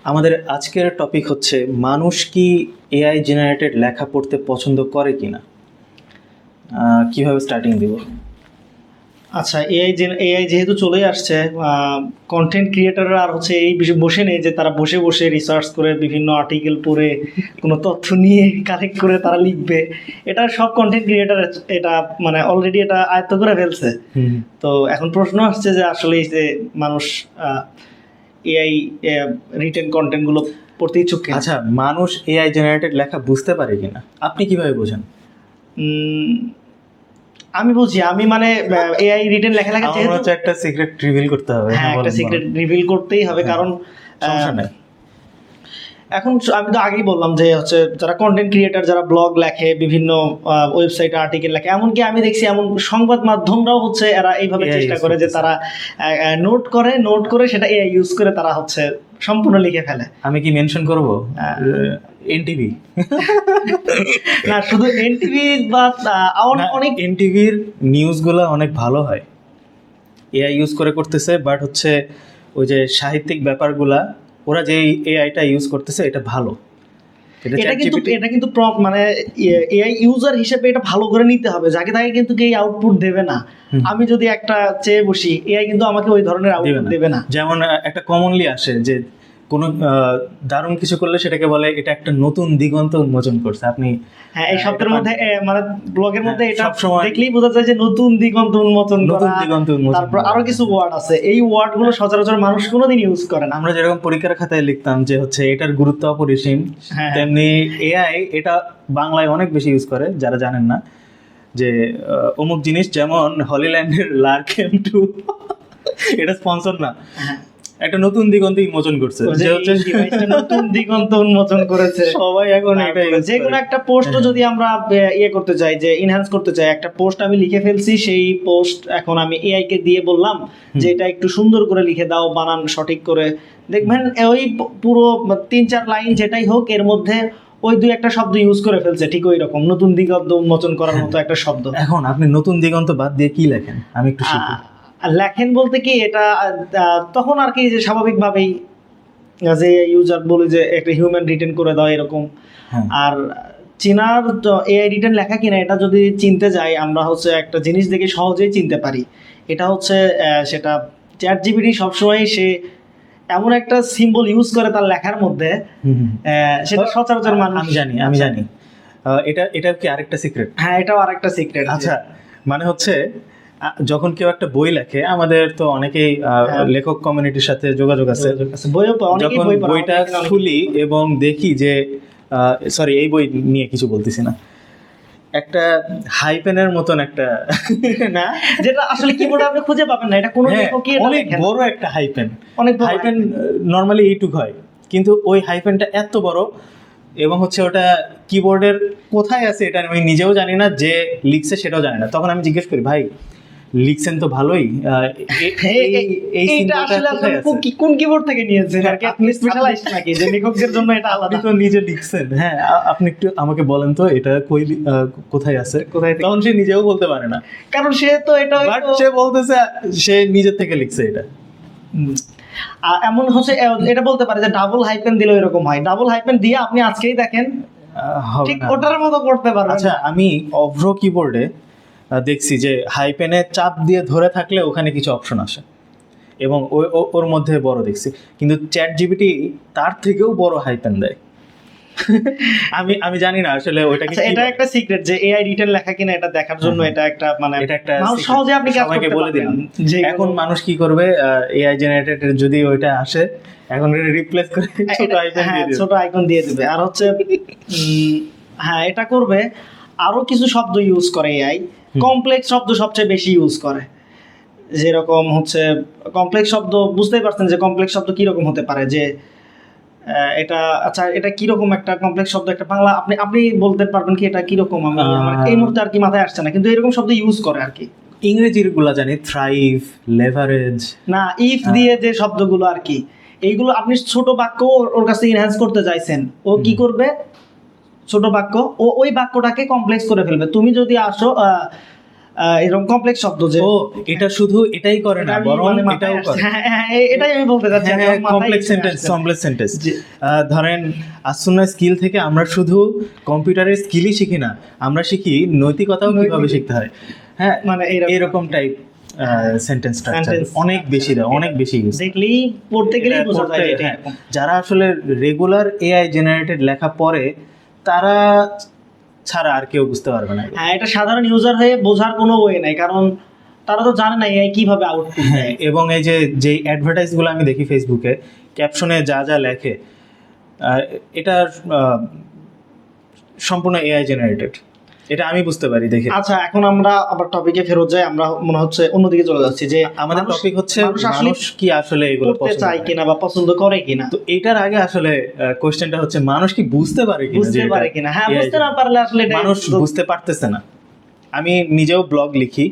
আমাদের আজকের টপিক হচ্ছে মানুষ কি এআই জেনারেটেড লেখা পড়তে পছন্দ করে কিনা। কিভাবে স্টার্টিং দিব? আচ্ছা, এআই যেহেতু চলেই আসছে, কন্টেন্ট ক্রিয়েটাররা আর হচ্ছে এই বিষয়ে বসে নেই যে তারা বসে বসে রিসার্চ করে বিভিন্ন আর্টিকেল পড়ে কোনো তথ্য নিয়ে কালেক্ট করে তারা লিখবে। এটা সব কন্টেন্ট ক্রিয়েটার এটা মানে অলরেডি এটা আয়ত্ত করে ফেলছে। তো এখন প্রশ্ন আসছে যে আসলে যে মানুষ এআই রিটেন কন্টেন্টগুলো পড়তে ইচ্ছুক কিনা। আচ্ছা, মানুষ এআই জেনারেটেড লেখা বুঝতে পারে কিনা আপনি কিভাবে বোঝেন? আমি বলছি, আমি মানে এআই রিটেন লেখা যেহেতু একটা সিক্রেট রিভিল করতে হবে। হ্যাঁ, একটা সিক্রেট রিভিল করতেই হবে, কারণ সমস্যা নাই। এখন আমি তো আগেই বললাম যে হচ্ছে যারা কন্টেন্ট ক্রিয়েটার, যারা ব্লগ লেখে, বিভিন্ন ওয়েবসাইটে আর্টিকেল লেখে, এমনকি আমি দেখছি এমন সংবাদ মাধ্যমরাও হচ্ছে এরা এইভাবে চেষ্টা করে যে তারা নোট করে সেটা এআই ইউজ করে তারা হচ্ছে সম্পূর্ণ লিখে ফেলে। আমি কি মেনশন করব এনটিভি? না, শুধু এনটিভি বা অনেক এনটিভির নিউজগুলো অনেক ভালো হয়, এআই ইউজ করে করতেছে, বাট হচ্ছে ওই যে সাহিত্যিক ব্যাপারগুলা ওরা যে এআইটা ইউজ করতেছে এটা ভালো। এটা কিন্তু মানে এআই ইউজার হিসেবে এটা ভালো করে নিতে হবে, যাকে তাকে কিন্তু এই আউটপুট দেবে না। আমি যদি একটা চেয়ে বসি, এআই কিন্তু আমাকে ওই ধরনের আউটপুট দেবে না। যেমন একটা কমনলি আসে যে কোনো দারুণ কিছু করলে সেটাকে বলে এটা একটা নতুন দিগন্ত উন্মোচন করছে। আপনি হ্যাঁ, এই শব্দের মধ্যে মানে ব্লগের মধ্যে এটা দেখলেই বোঝা যায় যে নতুন দিগন্ত উন্মোচন করা। তারপর আরো কিছু ওয়ার্ড আছে, এই ওয়ার্ডগুলো সচরাচর মানুষ কোনোদিন ইউজ করে না। আমরা যেরকম পরীক্ষার খাতায় লিখতাম যে হচ্ছে এটার গুরুত্ব অপরিসীম, তেমনি এআই এটা বাংলায় অনেক বেশি ইউজ করে। যারা জানেন না যে অমুক জিনিস, যেমন হলিল্যান্ডের লার্কেম টু, এটা স্পন্সর না, একটা নতুন দিগন্ত উন্মোচন করছে, যে হচ্ছে নতুন দিগন্ত উন্মোচন করেছে সবাই এখন এটা। যে কোনো একটা পোস্ট যদি আমরা করতে চাই, যে এনহ্যান্স করতে চাই, একটা পোস্ট আমি লিখে ফেলছি, সেই পোস্ট এখন আমি এআই কে দিয়ে বললাম যে এটা একটু সুন্দর করে লিখে দাও, বানান সঠিক করে, দেখবেন ওই পুরো 3-4 লাইন যেটাই হোক এর মধ্যে ওই দুই একটা শব্দ ইউজ করে ফেলছে, ঠিক ওই রকম নতুন দিগন্ত উন্মোচন করার মতো একটা শব্দ। এখন আপনি নতুন দিগন্ত বাদ দিয়ে কি লেখেন আমি একটু শিখি। লেখেন বলতে কি, এটা তখন আর কি যে স্বাভাবিকভাবেই যে ইউজার বলে যে একটা হিউম্যান রিটেন করে দাও এরকম। আর চিনার এআই রিটেন লেখা কিনা এটা যদি চিনতে যাই, আমরা হচ্ছে একটা জিনিস দেখে সহজেই চিনতে পারি। এটা হচ্ছে সেটা চ্যাটজিপিটি সবসময় সে এমন একটা সিম্বল ইউজ করে তার লেখার মধ্যে, সেটা সচরাচর মানুষ। আমি জানি এটা কি আরেকটা সিক্রেট? হ্যাঁ, এটাও আরেকটা সিক্রেট। আচ্ছা, মানে হচ্ছে যখন কেউ একটা বই লেখে, আমাদের তো অনেকেই লেখক কমিউনিটির সাথে যোগাযোগ আছে, যখন বইটা খুলি এবং দেখি যে সরি, এই বই নিয়ে কিছু বলতেছি না, একটা হাইপেনের মতন একটা না, যেটা আসলে কিবোর্ডে আপনি খুঁজে পাবেন না, এটা কোনো লেখকই অনেক বড় একটা হাইপেন। হাইপেন নরমালি এইটুক হয়, কিন্তু ওই হাইপেনটা এত বড়, এবং হচ্ছে ওটা কিবোর্ডের কোথায় আছে এটা আমি নিজেও জানি না, যে লিখছে সেটাও জানি না। তখন আমি জিজ্ঞেস করি, ভাই লিখছেন তো ভালোই, এইটা আসলে আপনি কোন কিবোর্ড থেকে নিয়েছেন? আর কি আপনি স্পেশালাইজড নাকি যে লেখকদের জন্য এটা আলাদা? আপনি তো নিজে লিখছেন। হ্যাঁ, আপনি একটু আমাকে বলেন তো এটা কোথায় আছে। তখন সে নিজেও বলতে পারে না, কারণ সে তো এটা সে বলতেছে সে নিজের থেকে লিখছে এটা। এমন হচ্ছে এটা বলতে পারে যে ডাবল হাইপেন দিলে এরকম হয়, ডাবল হাইপেন দিয়ে আপনি আজকেই দেখেন ঠিক ওটার মতো করতে পারবেন। আচ্ছা, আমি অভ্র কিবোর্ডে দেখছি যে হাইপেনে চাপ দিয়ে ধরে থাকলে ওখানে কিছু অপশন আসে, এবং ওর মধ্যে বড় দেখছি, কিন্তু চ্যাটজিপিটি তার থেকেও বড় হাইপেন দেয়। আমি জানি না আসলে ওইটা কি। এটা একটা সিক্রেট যে এআই রিটেন লেখা কিনা এটা দেখার জন্য এটা একটা মানে এটা একটা সহজে আপনি কাজ করতে বলে দিলাম। এখন মানুষ কি করবে, এআই জেনারেটেড যদি ওইটা আসে, এখন রিপ্লেস করে ছোট আইকন দিয়ে দিবে, ছোট আইকন দিয়ে দিবে। আর হচ্ছে হ্যাঁ, এটা করবে। আরো কিছু শব্দ ইউজ করে এআই, কমপ্লেক্স শব্দ সবচেয়ে বেশি ইউজ করে। যেরকম হচ্ছে কমপ্লেক্স শব্দ, বুঝতেই পারছেন যে কমপ্লেক্স শব্দ কিরকম হতে পারে, যে এটা আচ্ছা এটা কিরকম একটা কমপ্লেক্স শব্দ, একটা বাংলা আপনি বলতে পারবেন কি এটা কিরকম? আমি এই মুহূর্তে আর কি মাথায় আসছে না, কিন্তু এরকম শব্দ ইউজ করে আর কি। ইংরেজির গুলা জানি, থ্রাইভ, লেভারেজ, না ইফ দিয়ে যে শব্দগুলো আর কি, এইগুলো আপনি ছোট বাক্য ওর কাছে এনহ্যান্স করতে চাইছেন, ও কি করবে, ছোট বাক্য ও ওই বাক্যটাকে কমপ্লেক্স করে ফেলবে। তুমি যদি আসো এরকম কমপ্লেক্স শব্দ যে ও এটা শুধু এটাই করে না, এটা আমি বরং মানে মাথায় এটাও করে। আসছে। হ্যাঁ, এটাই আমি বলতে চাচ্ছি, হ্যাঁ, আমার মাথায় কমপ্লেক্স চলে সেন্টেন্স, আসছে। Complex sentence. জি। ধরেন আসুন্না স্কিল থেকে আমরা শুধু কম্পিউটারের স্কিলই শিখি না, আমরা শিখি নৈতিকতাও কিভাবে শিখতে হয়। হ্যাঁ, মানে এরকম টাইপ সেন্টেন্স স্ট্রাকচার অনেক বেশি দেয়, অনেক বেশি ইউজ। দেখলেই পড়তে গেলেই বোঝা যায় যে এটা হ্যাঁ, এরকম। যারা আসলে রেগুলার এআই জেনারেটেড লেখা পড়ে তারা ছাড়া আর কেউ বুঝতে পারবে না। হ্যাঁ, এটা সাধারণ ইউজার হয়ে বোঝার কোনো ওয়ে নাই, কারণ তারা তো জানে না এআই কিভাবে আউটপুট হ্যাঁ, দেয়। এবং এই যে অ্যাডভার্টাইজগুলো আমি দেখি ফেসবুকে, ক্যাপশনে যা যা লেখে এটা সম্পূর্ণ এআই জেনারেটেড, এটা আমি বুঝতে পারি দেখে। আচ্ছা, এখন আমরা আবার টপিকে ফেরত যাই, আমরা মনে হচ্ছে অন্যদিকে চলে যাচ্ছি যে আমাদের টপিক হচ্ছে আসলে মানুষ কি আসলে এগুলো করতে পছন্দ চায় করে কিনা বা পছন্দ করে কিনা, তো এটার আগে আসলে কোশ্চেনটা হচ্ছে মানুষ কি বুঝতে পারে কিনা, বুঝতে যে এটা পারে কিনা। হ্যাঁ, AI বুঝতে না পারলে আসলে এটা মানুষ বুঝতে পারতেছে না। আমি নিজেও ব্লগ লিখি,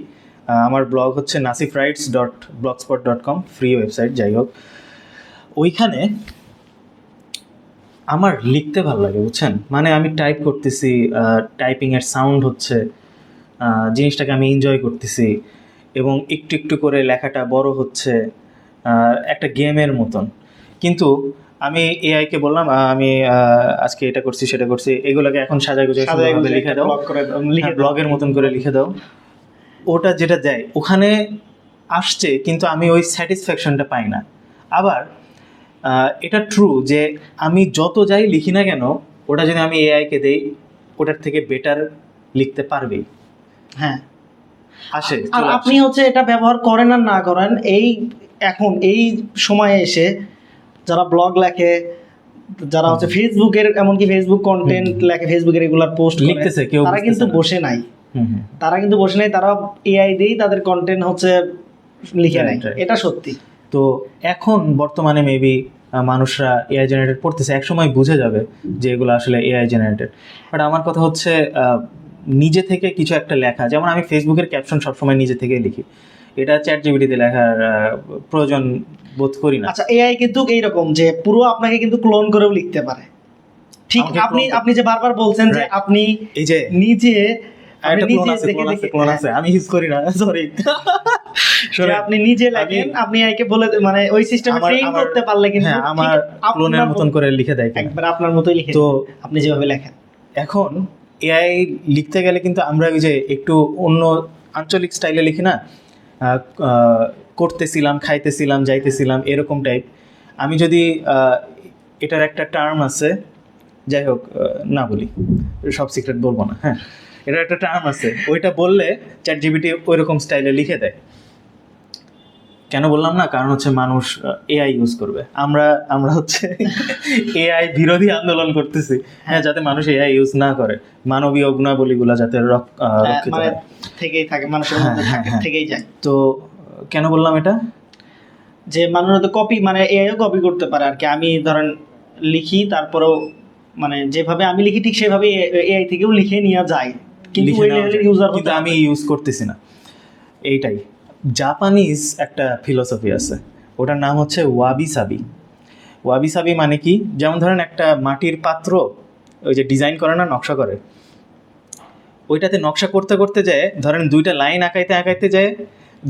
আমার ব্লগ হচ্ছে nasifrights.blogspot.com, ফ্রি ওয়েবসাইট। যাই হোক, ওইখানে আমার লিখতে ভালো লাগে, বুঝছেন, মানে আমি টাইপ করতেছি, টাইপিংয়ের সাউন্ড হচ্ছে, জিনিসটাকে আমি এনজয় করতেছি, এবং একটু একটু করে লেখাটা বড় হচ্ছে, একটা গেমের মতন। কিন্তু আমি এআইকে বললাম আমি আজকে এটা করছি সেটা করছি, এগুলোকে এখন সাজায় গুজায় সুন্দরভাবে লিখে দাও, ব্লগের মতন করে লিখে দাও। ওটা যেটা দেয় ওখানে আসছে, কিন্তু আমি ওই স্যাটিসফ্যাকশনটা পাই না। আবার এটা ট্রু যে আমি যত যাই লিখি না কেন, ওটা যদি আমি এআইকে দেই ওটার থেকে বেটার লিখতে পারবেই। হ্যাঁ, আসে। আর আপনি হচ্ছে এটা ব্যবহার করেন আর না করেন, এখন এই সময়ে এসে যারা ব্লগ লেখে, যারা হচ্ছে ফেসবুকের, এমনকি ফেসবুক কন্টেন্ট লেখে, ফেসবুকে রেগুলার পোস্ট লিখতেছে, কেউ তারা কিন্তু বসে নাই, তারা এআই দিয়েই তাদের কন্টেন্ট হচ্ছে লিখে নেয়, এটা সত্যি। তো এখন বর্তমানে মেবি মানুষরা এআই জেনারেটেড পড়তেছে, একসময় বুঝে যাবে যে এগুলো আসলে এআই জেনারেটেড। বাট আমার কথা হচ্ছে নিজে থেকে কিছু একটা লেখা, যেমন আমি ফেসবুকের ক্যাপশন সবসময় নিজে থেকেই লিখি, এটা চ্যাট জিপিটিতে লেখার প্রয়োজন বোধ করি না। আচ্ছা, এআই কিন্তু এইরকম যে পুরো আপনাকে কিন্তু ক্লোন করেও লিখতে পারে। ঠিক, আপনি যে বারবার বলছেন যে আপনি এই যে নিজে আমি ইউজ করি না, সরি। আপনি নিজে লেখেন, আপনি এআইকে বলে মানে ওই সিস্টেমে ট্রেন করতে পারলে কিন্তু আমার ক্লোনের মতন করে লিখে দেয়, একবার আপনার মতোই লিখে, তো আপনি যেভাবে লেখেন। এখন এআই লিখতে গেলে কিন্তু আমরা ওই যে একটু অন্য আঞ্চলিক স্টাইলে লিখি না, করতেছিলাম, খাইতেছিলাম, যাইতেছিলাম, এরকম টাইপ। আমি যদি এটার একটা টার্ম আছে, যাই হোক না বলি, সব সিক্রেট বলবো না। হ্যাঁ, এটার একটা টার্ম আছে, ওইটা বললে চ্যাট জিপিটি ওই রকম স্টাইলে লিখে দেয়। কেন বললাম না, কারণ হচ্ছে মানুষ এআই ইউজ করবে, আমরা হচ্ছে এআই বিরোধী আন্দোলন করতেছি, হ্যাঁ, যাতে মানুষ এআই ইউজ না করে, মানবীয় গুণাবলীগুলো যাতে রক্ষিত হয়, থেকেই থাকে মানুষের মধ্যে, থেকেই যায়। তো কেন বললাম এটা, যে মানুষ তো কপি, মানে এআইও কপি করতে পারে আর কি। আমি ধরেন লিখি, তারপরেও মানে যেভাবে আমি লিখি ঠিক সেভাবে এআই থেকেও লিখে নেওয়া যায়, কিন্তু ওই লেভেলের ইউজার হতে আমি ইউজ করতেছি না। এইটাই জাপানিজ একটা ফিলোসফি আছে, ওটার নাম হচ্ছে ওয়াবি সাবি। ওয়াবি সাবি মানে কি, যেমন ধরেন একটা মাটির পাত্র ওই যে ডিজাইন করে না, নকশা করে, ওইটাতে নকশা করতে করতে যায়, ধরেন দুইটা লাইন আঁকাইতে যায়,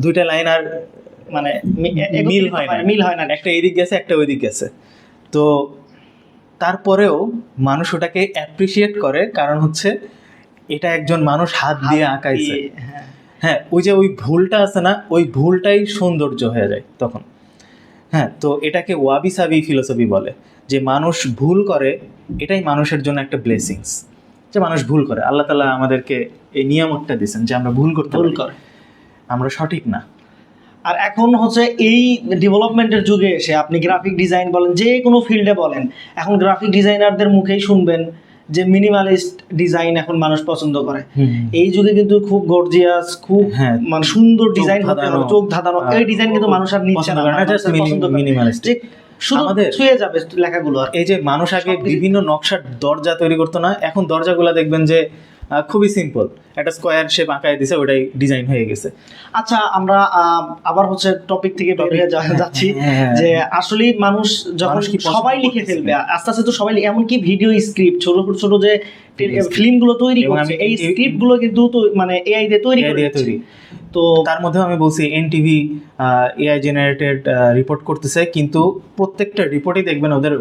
দুইটা লাইন আর মানে মিল হয় না, একটা এইদিক গেছে একটা ওইদিক গেছে। তো তারপরেও মানুষ ওটাকে অ্যাপ্রিসিয়েট করে, কারণ হচ্ছে এটা একজন মানুষ হাত দিয়ে আঁকাইছে। হ্যাঁ, ওই যে ওই ভুলটা আছে না, ওই ভুলটাই সৌন্দর্য হয়ে যায় তখন। হ্যাঁ, তো এটাকে ওয়াবি সাবি ফিলোসফি বলে, যে মানুষ ভুল করে, এটাই মানুষের জন্য একটা ব্লেসিংস, যে মানুষ ভুল করে। আল্লাহ তাআলা আমাদেরকে এই নিয়ামতটা দিয়েছেন যে আমরা ভুল করে, আমরা সঠিক না। আর এখন হচ্ছে এই ডেভেলপমেন্টের যুগে এসে আপনি গ্রাফিক ডিজাইন বলেন, যে কোনো ফিল্ডে বলেন, এখন গ্রাফিক ডিজাইনারদের মুখেই শুনবেন যে মিনিমালিস্ট ডিজাইন এখন মানুষ পছন্দ করে। এই যুগে কিন্তু খুব গর্জিয়াস, খুব মানে সুন্দর ডিজাইন হতে হবে, চোখ ধাঁধানো, এই ডিজাইন কিন্তু মানুষ আর নিচ্ছে না, মিনিমালিস্টিক শুধু ছুঁয়ে যাবে লেখাগুলো। এই যে মানুষ আগে বিভিন্ন নকশার দরজা তৈরি করতো না, এখন দরজাগুলো দেখবেন যে খুবই সিম্পল, একটা স্কোয়ার শেপ আঁকায় দিছে, ওটাই ডিজাইন হয়ে গেছে। আচ্ছা, আমরা আবার হচ্ছে টপিক থেকে বের হয়ে যাচ্ছি যে আসলে মানুষ যখন সবাই লিখে ফেলবে আস্তে আস্তে, তো সবাই এমনকি ভিডিও স্ক্রিপ্ট ছোট ছোট যে ফিল্মগুলো তৈরি করছে, এই স্ক্রিপ্টগুলো কিন্তু মানে এআই দিয়ে তৈরি করে। তো তার মধ্যেও আমি বলছি এনটিভি এআই জেনারেটেড রিপোর্ট করতেছে, কিন্তু প্রত্যেকটা রিপোর্টই দেখবেন ওদের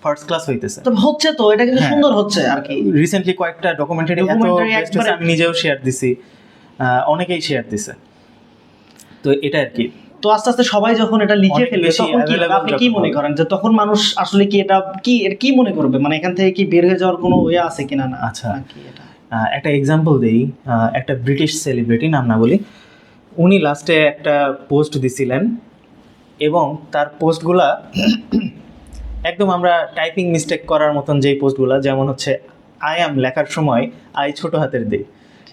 ফার্স্ট ক্লাস হইতেছে। তো হচ্ছে, তো এটা কিন্তু সুন্দর হচ্ছে আর কি। রিসেন্টলি কয়েকটা ডকুমেন্টারি আমি নিজেও শেয়ার দিছি, অনেকেই শেয়ার দিছে। তো এটা আর কি। তো আস্তে আস্তে সবাই যখন এটা লিখে ফেলবে তখন কি আপনি কি মনে করেন যে তখন মানুষ আসলে কি এটা কি মনে করবে, মানে এখান থেকে কি বের হয়ে যাওয়ার কোনো ওয়ে আছে কিনা? না আচ্ছা, একটা এক্সাম্পল দেই। একটা ব্রিটিশ সেলিব্রিটি, নাম না বলি, উনি লাস্টে একটা পোস্ট দিছিলেন এবং তার পোস্টগুলা একদম আমরা টাইপিং মিস্টেক করার মতন যেই পোস্টগুলা, যেমন হচ্ছে আই অ্যাম লেখার সময় আই ছোট হাতের দেয়,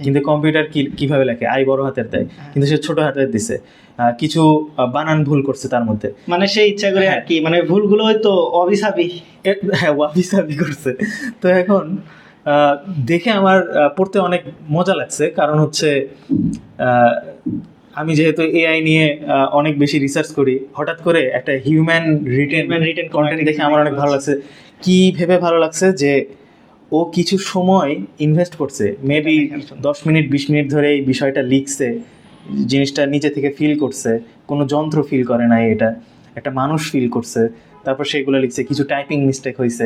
কিন্তু কম্পিউটার কিভাবে লেখে আই বড় হাতের দেয়, কিন্তু সে ছোট হাতের দিছে। কিছু বানান ভুল করছে তার মধ্যে, মানে সে ইচ্ছা করে আর কি, মানে ভুলগুলো হয়তো অবিসাবি, হ্যাঁ ওয়াবিসাবি করছে। তো এখন দেখে আমার পড়তে অনেক মজা লাগছে, কারণ হচ্ছে আমি যেহেতু এআই নিয়ে অনেক বেশি রিসার্চ করি, হঠাৎ করে একটা হিউম্যান রিটেন কন্টেন্ট দেখে আমার অনেক ভালো লাগছে। কি ভেবে ভালো লাগছে যে ও কিছু সময় ইনভেস্ট করছে, মেবি 10 মিনিট 20 মিনিট ধরে এই বিষয়টা লিখছে, জিনিসটা নিজে থেকে ফিল করছে, কোনো যন্ত্র ফিল করে নাই, এটা একটা মানুষ ফিল করছে, তারপর সেগুলো লিখছে, কিছু টাইপিং মিস্টেক হয়েছে,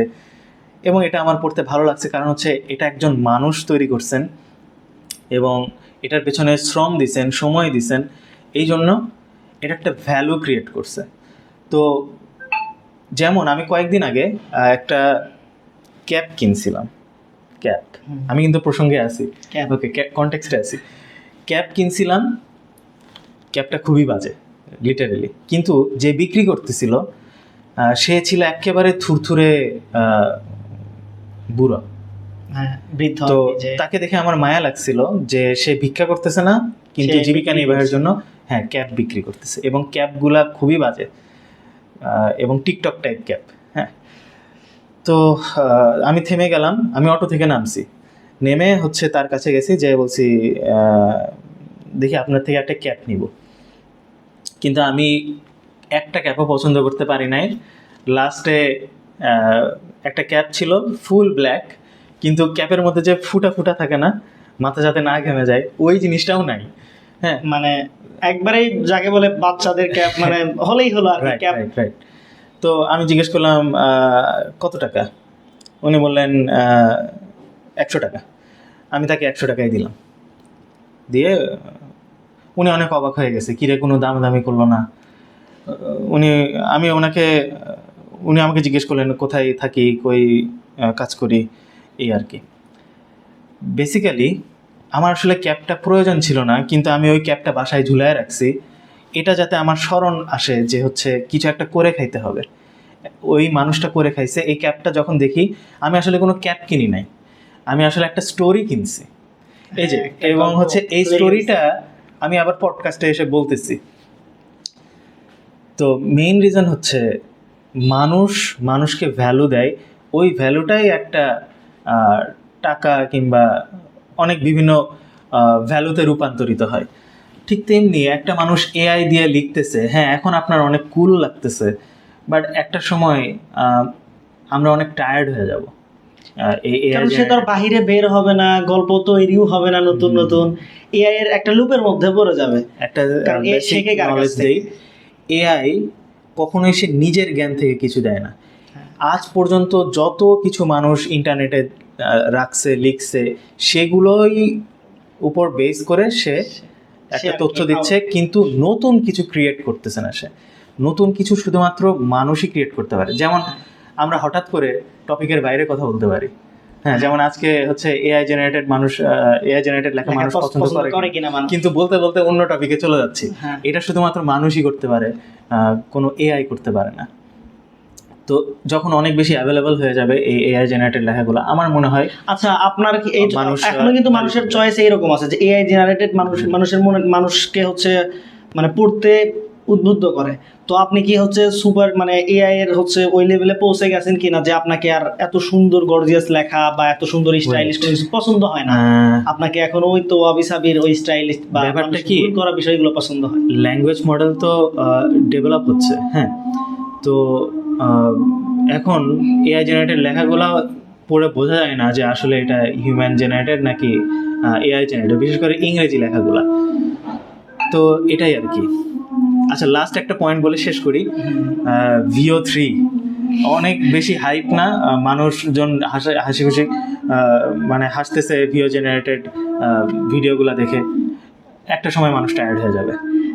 এবং এটা আমার পড়তে ভালো লাগছে কারণ হচ্ছে এটা একজন মানুষ তৈরি করছেন এবং এটার পেছনে শ্রম দিছেন, সময় দিছেন, এই জন্য এটা একটা ভ্যালু ক্রিয়েট করছে। তো যেমন আমি কয়েকদিন আগে একটা ক্যাপ কিনছিলাম, ক্যাপ, আমি কিন্তু প্রসঙ্গে আছি, ওকে কনটেক্সটে আছি। ক্যাপ কিনছিলাম, ক্যাপটা খুবই বাজে লিটারেলি, কিন্তু যে বিক্রি করতেছিল সে ছিল একেবারে থুরথুরে বুড়ো, বৃদ্ধ। তো তাকে দেখে আমার মায়া লাগছিল যে সে ভিক্ষা করতেছে না, কিন্তু জীবিকা নির্বাহের জন্য হ্যাঁ ক্যাপ বিক্রি করতেছে, এবং ক্যাপগুলা খুবই বাজে এবং টিকটক টাইপ ক্যাপ। হ্যাঁ, তো আমি থেমে গেলাম, আমি অটো থেকে নামছি, নেমে হচ্ছে তার কাছে গেছি, যে বলছি দেখি আপনার থেকে একটা ক্যাপ নিব, কিন্তু আমি একটা ক্যাপও পছন্দ করতে পারি নাই। লাস্টে একটা ক্যাপ ছিল ফুল ব্ল্যাক, কিন্তু ক্যাপের মধ্যে যে ফুটা ফুটা থাকে না, মাথা যাতে না ঘেমে যায়, ওই জিনিসটাও নাই। হ্যাঁ, মানে একবারেই যাকে বলে বাচ্চাদের ক্যাপ, মানে হলেই হলো আর কি ক্যাপ। রাইট। তো আমি জিজ্ঞেস করলাম কত টাকা, উনি বললেন 100 টাকা। আমি তাকে 100 টাকাই দিলাম, দিয়ে উনি অনেক অবাক হয়ে গেছে, কিরে কোনো দামাদামি করলো না। উনি আমাকে জিজ্ঞেস করলেন কোথায় থাকি, কই কাজ করি, এই আর কি। বেসিক্যালি আমার আসলে ক্যাপটা প্রয়োজন ছিল না, কিন্তু আমি ওই ক্যাপটা বাসায় ঝুলায় রাখছি, এটা যাতে আমার স্মরণ আসে যে হচ্ছে কিছু একটা করে খাইতে হবে। ওই মানুষটা করে খাইছে, এই ক্যাপটা যখন দেখি, আমি আসলে কোনো ক্যাপ কিনি নাই, আমি আসলে একটা স্টোরি কিনছি, এই যে, এবং হচ্ছে এই স্টোরিটা আমি আবার পডকাস্টে এসে বলতেছি। তো মেইন রিজন হচ্ছে মানুষকে ভ্যালু দেয়, ওই ভ্যালুটাই একটা টাকা কিংবা অনেক বিভিন্ন ভ্যালুতে রূপান্তরিত হয়। ঠিক তেমনি একটা মানুষ এআই দিয়ে লিখতেছে, হ্যাঁ এখন আপনার অনেক কুল লাগতেছে, বাট একটা সময় আমরা অনেক টায়ার্ড হয়ে যাব। সে তো বাহিরে বের হবে না, গল্প তৈরিও হবে না, নতুন নতুন এআই এর একটা লুপের মধ্যে পড়ে যাবে। একটা এআই কখনোই সে নিজের জ্ঞান থেকে কিছু দেয় না। আজ পর্যন্ত যত কিছু মানুষ ইন্টারনেটে রাখছে, লিখছে, সেগুলোই উপর বেস করে সে একটা তথ্য দিচ্ছে, কিন্তু নতুন কিছু ক্রিয়েট করতেছে না। সে নতুন কিছু শুধুমাত্র মানুষই ক্রিয়েট করতে পারে। যেমন আমরা হঠাৎ করে টপিকের বাইরে কথা বলতে পারি, হ্যাঁ, যেমন আজকে হচ্ছে এআই জেনারেটেড লেখা মানুষ পছন্দ করে কিনা, কিন্তু বলতে বলতে অন্য টপিকে চলে যাচ্ছি। এটা শুধুমাত্র মানুষই করতে পারে, কোনো এআই করতে পারে না। তো যখন অনেক বেশি অ্যাভেলেবল হয়ে যাবে এই এআই জেনারেটেড লেখাগুলো, আমার মনে হয়, আচ্ছা আপনার কি এই এখনো কিন্তু মানুষের চয়েস এইরকম আছে যে এআই জেনারেটেড মানুষের মনে মানুষকে হচ্ছে মানে পড়তে উদ্বুদ্ধ করে। তো আপনি কি হচ্ছে সুপার মানে এআই এর হচ্ছে ওই লেভেলে পৌঁছে গেছেন কিনা যে আপনাকে আর এত সুন্দর গর্জিয়াস লেখা বা এত সুন্দর স্টাইলিশ কোনো কিছু পছন্দ হয় না, আপনাকে এখন ওই তো ওয়াবি সাবির ওই স্টাইলিশ বা ব্যাপারটা কি ভুল করা বিষয়গুলো পছন্দ হয়? ল্যাঙ্গুয়েজ মডেল তো ডেভেলপ হচ্ছে, হ্যাঁ। তো এখন এআই জেনারেটেড লেখাগুলো পড়ে বোঝা যায় না যে আসলে এটা হিউম্যান জেনারেটেড নাকি এআই জেনারেটেড, বিশেষ করে ইংরেজি লেখাগুলা। তো এটাই আর কি। আচ্ছা, লাস্ট একটা পয়েন্ট বলে শেষ করি। VO3 অনেক বেশি হাইপ না? মানুষজন হাসি খুশি মানে হাসতেছে ভিও জেনারেটেড ভিডিওগুলো দেখে, একটা সময় মানুষ টায়ার্ড হয়ে যাবে।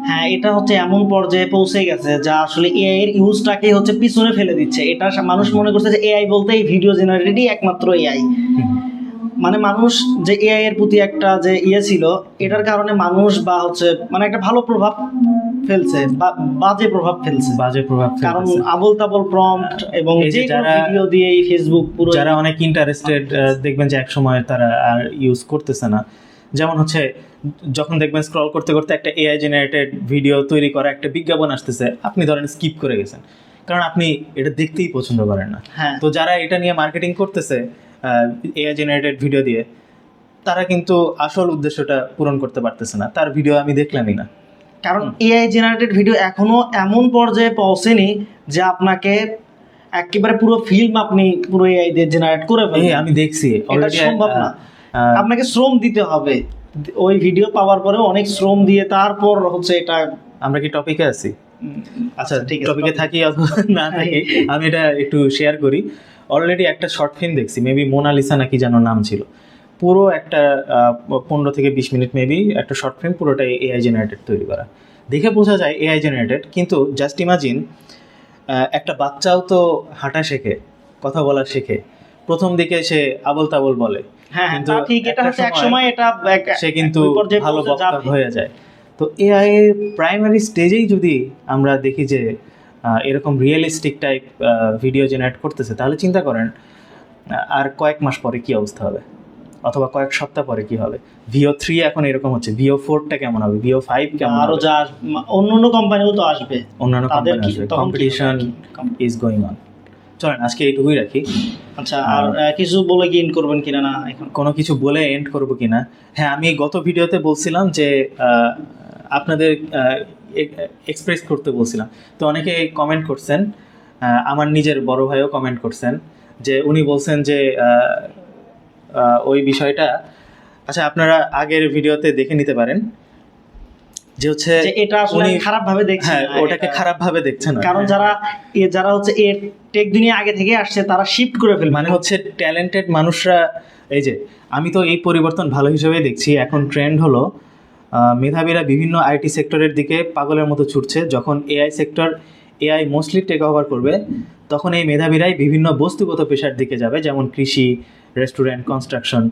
হ্যাঁ, এটা হচ্ছে এমন পর্যায়ে পৌঁছে গেছে যা আসলে এআই এর ইউজটাকে হচ্ছে পিছনে ফেলে দিচ্ছে। এটা মানুষ মনে করছে যে এআই বলতে এই ভিডিও জেনারেটরই একমাত্র এআই। মানে মানুষ যে এআই এর প্রতি একটা যে ছিল, এটার কারণে মানুষ বা হচ্ছে মানে একটা ভালো প্রভাব ফেলছে বা বাজে প্রভাব ফেলছে। কারণ আবল তাবল প্রম্পট এবং যে যারা ভিডিও দিয়ে এই ফেসবুক পুরো যারা অনেক ইন্টারেস্টেড দেখবেন যে এক সময় তারা আর ইউজ করতেছে না। যেমন হচ্ছে যখন দেখবেন স্ক্রল করতে করতে একটা এআই জেনারেটেড ভিডিও তৈরি করা একটা বিজ্ঞাপন আসতেছে, আপনি ধরেন স্কিপ করে গেছেন কারণ আপনি এটা দেখতেই পছন্দ করেন না। তো যারা এটা নিয়ে মার্কেটিং করতেছে এআই জেনারেটেড ভিডিও দিয়ে, তারা কিন্তু আসল উদ্দেশ্যটা পূরণ করতে পারতেছে না, তার ভিডিও আমি দেখলামই না। কারণ এআই জেনারেটেড ভিডিও এখনো এমন পর্যায়ে পৌঁছেনি যে আপনাকে একেবারে পুরো ফিল্ম আপনি পুরো এআই দিয়ে জেনারেট করে ফেলবেন। আমি দেখছি অলরেডি সম্ভব না। আপনাকে শ্রম দিতে হবে, ওই ভিডিও পাওয়ার পরে অনেক শ্রম দিয়ে তারপর হচ্ছে এটা। আমরা কি টপিকে আছি? আচ্ছা, টপিকে থাকি অথবা না থাকি, আমি এটা একটু শেয়ার করি। অলরেডি একটা শর্ট ফিল্ম দেখছি, মেবি মোনালিসা নাকি যেন নাম ছিল, পুরো একটা 15 থেকে 20 মিনিট মেবি একটা শর্ট ফিল্ম, পুরোটাই এআই জেনারেটেড তৈরি করা। দেখে বোঝা যায় এআই জেনারেটেড, কিন্তু জাস্ট ইমাজিন একটা বাচ্চাও তো হাঁটা শেখে, কথা বলা শেখে, প্রথম দিকে সে আবল তাবল বলে, কিন্তু ঠিক এটা হচ্ছে এক সময় এটা সে কিন্তু ভালো বক্তা হয়ে যায়। তো এআই এর প্রাইমারি স্টেজেই যদি আমরা দেখি যে এরকম রিয়েলিস্টিক টাইপ ভিডিও জেনারেট করতেছে, তাহলে চিন্তা করেন আর কয়েক মাস পরে কি অবস্থা হবে, অথবা কয়েক সপ্তাহ পরে কি হবে। VO3 এখন এরকম হচ্ছে, VO4টা কেমন হবে, VO5 কেমন হবে, আরো যা অন্যান্য কোম্পানিও তো আসবে, অন্যান্য কোম্পানি আসবে, কম্পিটিশন ইজ গোয়িং অন। চলেন আজকে এইটুকুই রাখি। আচ্ছা, আর কিছু বলে কি এন্ড করবেন কিনা? না, এখন কোনো কিছু বলে এন্ড করবো কিনা? হ্যাঁ, আমি গত ভিডিওতে বলছিলাম যে আপনাদের এক্সপ্রেস করতে বলছিলাম, তো অনেকে কমেন্ট করছেন, আমার নিজের বড় ভাইও কমেন্ট করছেন যে উনি বলছেন যে ওই বিষয়টা, আচ্ছা আপনারা আগের ভিডিওতে দেখে নিতে পারেন যে হচ্ছে এটা আসলে খারাপ ভাবে দেখছেন। হ্যাঁ, ওটাকে খারাপ ভাবে দেখছেন, কারণ যারা হচ্ছে এর টেক দুনিয়া আগে থেকে আসছে তারা শিফট করে ফেলবে। মানে হচ্ছে ট্যালেন্টেড মানুষরা, এই যে আমি তো এই পরিবর্তন ভালো হিসেবেই দেখছি। এখন ট্রেন্ড হলো মেধাবীরা বিভিন্ন আইটি সেক্টরের দিকে পাগলের মতো ছুটছে। যখন এআই মোস্টলি টেক ওভার করবে, তখন এই মেধাবীরাই বিভিন্ন বস্তুগত পেশার দিকে যাবে, যেমন কৃষি, রেস্টুরেন্ট, কনস্ট্রাকশন।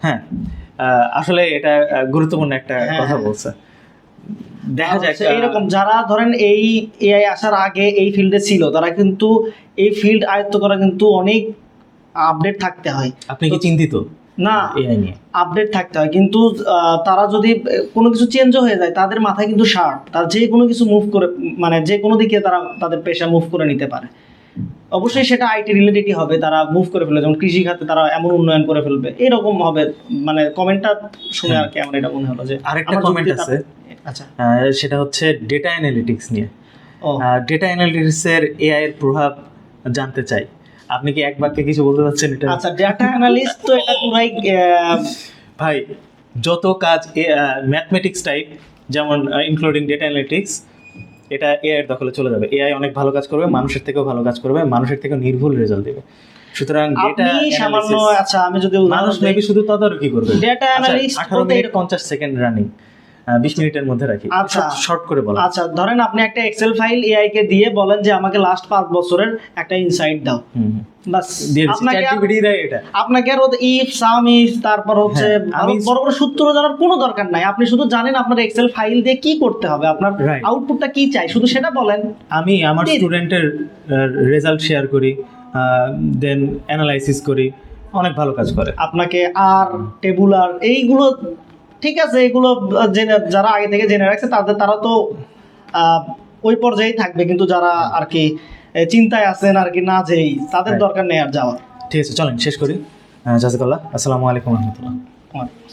হ্যাঁ, আসলে এটা গুরুত্বপূর্ণ একটা কথা বলছে। দেখা যায় এইরকম যারা ধরেন এই এআই আসার আগে এই ফিল্ডে ছিল, তারা কিন্তু এই ফিল্ড আয়ত্ত করা কিন্তু অনেক আপডেট থাকতে হয়। আপনি কি চিন্তিত? না, এআই নিয়ে আপডেট থাকতে হয়, কিন্তু তারা যদি কোনো কিছু চেঞ্জও হয়ে যায়, তাদের মাথায় কিন্তু শার্প, তার যে কোনো কিছু মুভ করে, মানে যে কোনো দিকে তারা তাদের পেশা মুভ করে নিতে পারে। অবশ্যই সেটা আইটি রিলেটেডই হবে, তারা মুভ করে ফেলবে, যেমন কৃষি খাতে তারা এমন উন্নয়ন করে ফেলবে, এরকম হবে। মানে কমেন্টটা শুনে আর কি আমার এটা মনে হলো যে আরেকটা কমেন্ট আছে। আচ্ছা, সেটা হচ্ছে ডেটা অ্যানালিটিক্স নিয়ে। ডেটা অ্যানালিটিক্সের এআই এর প্রভাব জানতে চাই। আপনি কি এক বাক্যে কিছু বলতে চাচ্ছেন এটা? আচ্ছা, ডেটা অ্যানালিস্ট তো এটা পুরাই ভাই, যত কাজ ম্যাথমেটিক্স টাইপ, যেমন ইনক্লুডিং ডেটা অ্যানালিটিক্স, এটা এআই এর দখলে চলে যাবে। এআই অনেক ভালো কাজ করবে, মানুষের থেকেও ভালো কাজ করবে, মানুষের থেকেও নির্ভুল রেজাল্ট দেবে। সুতরাং ডেটা সামান্য, আচ্ছা আমি যদি মানুষ মেবি শুধু তদারকি করবে। Data analyst 18 minute 50 second running, 20 মিনিটের মধ্যে রাখি। আচ্ছা, শর্ট করে বলো। আচ্ছা, ধরেন আপনি একটা এক্সেল ফাইল এআই কে দিয়ে বলেন যে আমাকে লাস্ট 5 বছরের একটা ইনসাইট দাও, বাস আপনাকে আর ইফ সাম ইফ তারপর হচ্ছে বড় বড় সূত্র জানার কোনো দরকার নাই। আপনি শুধু জানেন আপনার এক্সেল ফাইল দিয়ে কি করতে হবে, আপনার আউটপুটটা কি চাই, শুধু সেটা বলেন। আমি আমার স্টুডেন্টের রেজাল্ট শেয়ার করি, দেন অ্যানালাইসিস করি, অনেক ভালো কাজ করে। আপনাকে আর টেবুলার এইগুলো ঠিক আছে, এগুলো যারা আগে থেকে জেনে রাখছে তারা তো ওই পর্যায়েই থাকবে, কিন্তু যারা আর কি চিন্তায় আছেন আর কি না যেই তাদের Right. দরকার নেই আর যাওয়ার। ঠিক আছে, চলেন শেষ করি। জাজাকাল্লাহ, আসসালামু আলাইকুম রহমতুল্লাহ।